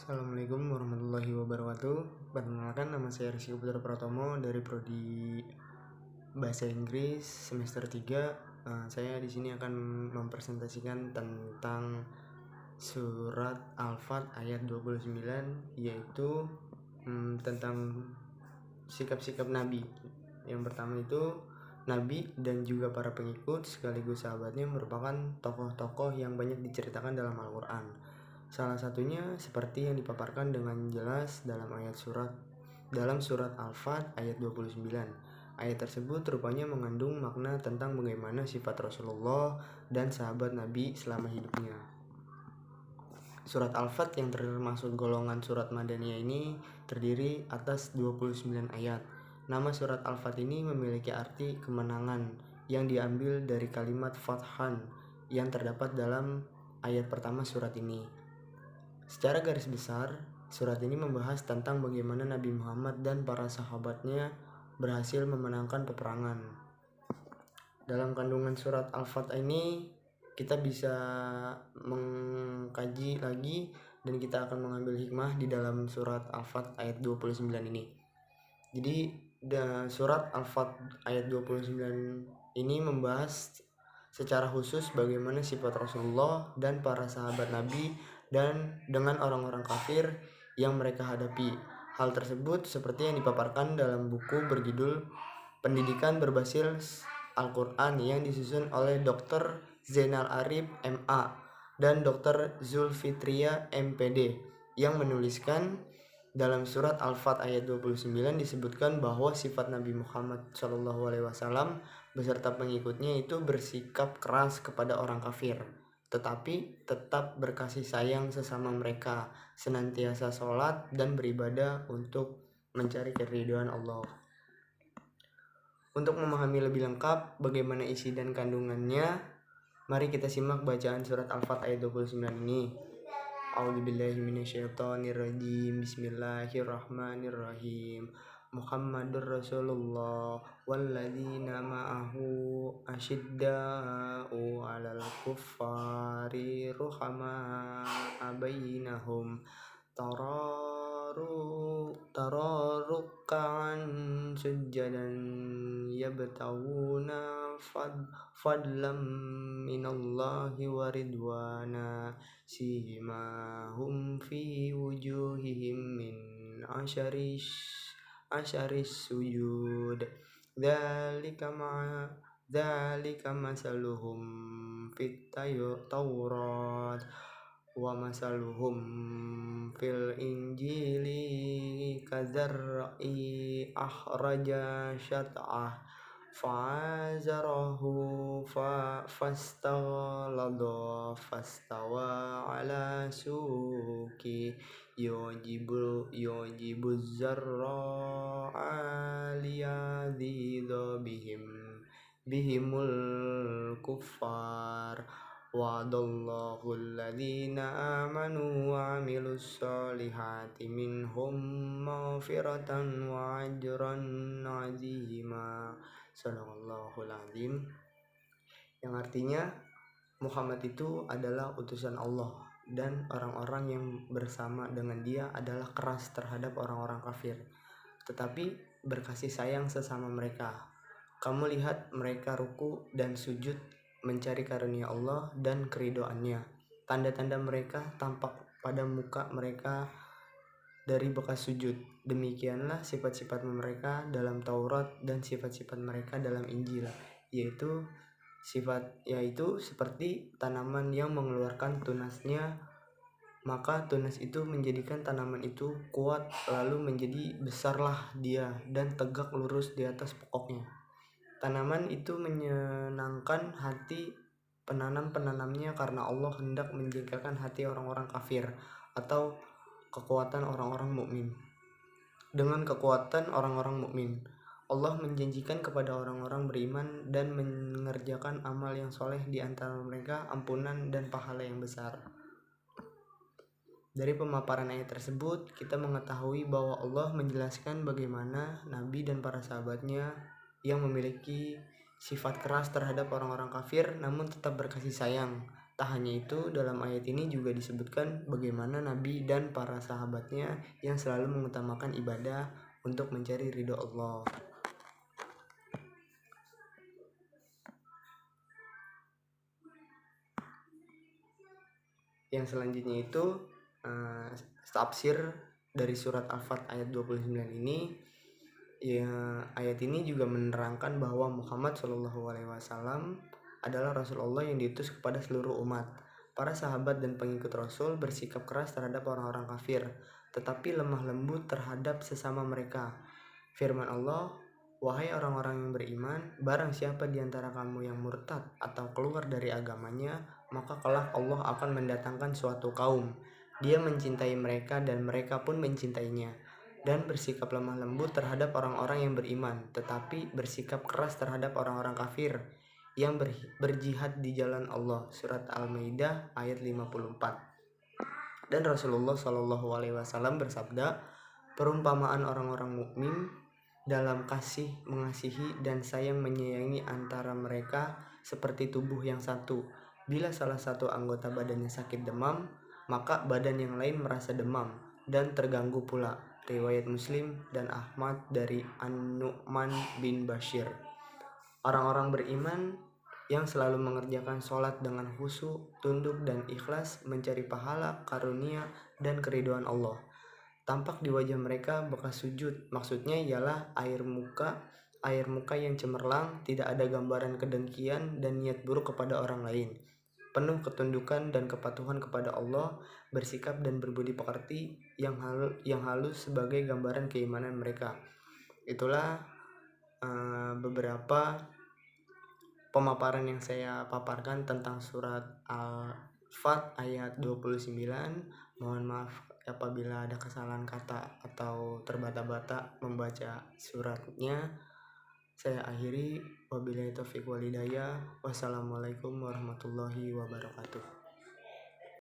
Assalamualaikum warahmatullahi wabarakatuh. Perkenalkan, nama saya Rizky Putra Pratomo dari Prodi Bahasa Inggris semester 3. Saya di sini akan mempresentasikan tentang surat Al-Fat ayat 29, yaitu tentang sikap-sikap Nabi. Yang pertama itu, Nabi dan juga para pengikut sekaligus sahabatnya merupakan tokoh-tokoh yang banyak diceritakan dalam Al-Quran. Salah satunya seperti yang dipaparkan dengan jelas dalam surat Al-Fat ayat 29. Ayat tersebut rupanya mengandung makna tentang bagaimana sifat Rasulullah dan sahabat Nabi selama hidupnya. Surat Al-Fat yang termasuk golongan surat Madaniyah ini terdiri atas 29 ayat. Nama surat Al-Fat ini memiliki arti kemenangan yang diambil dari kalimat Fathan yang terdapat dalam ayat pertama surat ini. Secara garis besar, surat ini membahas tentang bagaimana Nabi Muhammad dan para sahabatnya berhasil memenangkan peperangan. Dalam kandungan surat Al-Fat ini, kita bisa mengkaji lagi dan kita akan mengambil hikmah di dalam surat Al-Fat ayat 29 ini. Jadi, surat Al-Fat ayat 29 ini membahas secara khusus bagaimana sifat Rasulullah dan para sahabat Nabi dan dengan orang-orang kafir yang mereka hadapi. Hal tersebut seperti yang dipaparkan dalam buku berjudul Pendidikan Berbasis Al-Quran yang disusun oleh Dr. Zainal Arif MA dan Dr. Zulfitria MPD, yang menuliskan dalam surat Al-Fat ayat 29 disebutkan bahwa sifat Nabi Muhammad SAW beserta pengikutnya itu bersikap keras kepada orang kafir, tetapi tetap berkasih sayang sesama mereka, senantiasa sholat dan beribadah untuk mencari keridhaan Allah. Untuk memahami lebih lengkap bagaimana isi dan kandungannya, mari kita simak bacaan surat Al-Fat ayat 29 ini. A'udzubillahi minasyaitonirrajim. Bismillahirrahmanirrahim. Muhammadur Rasulullah walladzina ma'ahu asyidda'u 'alal kuffari ruhama'a bainahum tararukkan sujjadan yabtawuna fadlam minallahi wa ridwana simahum fi wujuhihim min asyaris sujud dzalika masaluhum fit taurat wa masaluhum fil injili kadzar'i akhraja syat'ah fa'azarahu fastaghlada fastawa ala suki yujibu zarra'a liyadhidha bihimul kuffar wa'adallahu alladhina amanu wa amilus solihati minhum maghfiratan wa ajran azima. Sadaqallahul azim. Yang artinya, Muhammad itu adalah utusan Allah dan orang-orang yang bersama dengan dia adalah keras terhadap orang-orang kafir, tetapi berkasih sayang sesama mereka. Kamu lihat mereka ruku dan sujud mencari karunia Allah dan keridhaannya. Tanda-tanda mereka tampak pada muka mereka dari bekas sujud. Demikianlah sifat-sifat mereka dalam Taurat dan sifat-sifat mereka dalam Injil, yaitu seperti tanaman yang mengeluarkan tunasnya, maka tunas itu menjadikan tanaman itu kuat, lalu menjadi besarlah dia dan tegak lurus di atas pokoknya. Tanaman itu menyenangkan hati penanamnya karena Allah hendak menjengkelkan hati orang-orang kafir atau kekuatan orang-orang mukmin. Dengan kekuatan orang-orang mukmin, Allah menjanjikan kepada orang-orang beriman dan mengerjakan amal yang soleh di antara mereka ampunan dan pahala yang besar. Dari pemaparan ayat tersebut, kita mengetahui bahwa Allah menjelaskan bagaimana Nabi dan para sahabatnya yang memiliki sifat keras terhadap orang-orang kafir namun tetap berkasih sayang Tak hanya itu, dalam ayat ini juga disebutkan bagaimana Nabi dan para sahabatnya yang selalu mengutamakan ibadah untuk mencari ridho Allah. Yang selanjutnya itu tafsir dari surat Al-Fat ayat 29 ini. Ya, ayat ini juga menerangkan bahwa Muhammad SAW adalah Rasulullah yang diutus kepada seluruh umat. Para sahabat dan pengikut Rasul bersikap keras terhadap orang-orang kafir, tetapi lemah lembut terhadap sesama mereka. Firman Allah, "Wahai orang-orang yang beriman, barang siapa di antara kamu yang murtad atau keluar dari agamanya, maka kelak Allah akan mendatangkan suatu kaum. Dia mencintai mereka dan mereka pun mencintainya, dan bersikap lemah lembut terhadap orang-orang yang beriman, tetapi bersikap keras terhadap orang-orang kafir yang berjihad di jalan Allah." Surat Al-Maidah ayat 54. Dan Rasulullah SAW bersabda, "Perumpamaan orang-orang mukmin dalam kasih, mengasihi, dan sayang menyayangi antara mereka seperti tubuh yang satu. Bila salah satu anggota badannya sakit demam, maka badan yang lain merasa demam dan terganggu pula." Riwayat Muslim dan Ahmad dari An-Nu'man bin Bashir. Orang-orang beriman yang selalu mengerjakan sholat dengan khusyuk, tunduk, dan ikhlas mencari pahala, karunia, dan keridhaan Allah. Tampak di wajah mereka bekas sujud, maksudnya ialah air muka yang cemerlang, tidak ada gambaran kedengkian dan niat buruk kepada orang lain. Penuh ketundukan dan kepatuhan kepada Allah, bersikap dan berbudi pekerti yang halus sebagai gambaran keimanan mereka. Itulah beberapa pemaparan yang saya paparkan tentang surat Al-Fat ayat 29. Mohon maaf apabila ada kesalahan kata atau terbata-bata membaca suratnya. Saya akhiri, wabillahi taufiq wal hidayah. Wassalamualaikum warahmatullahi wabarakatuh.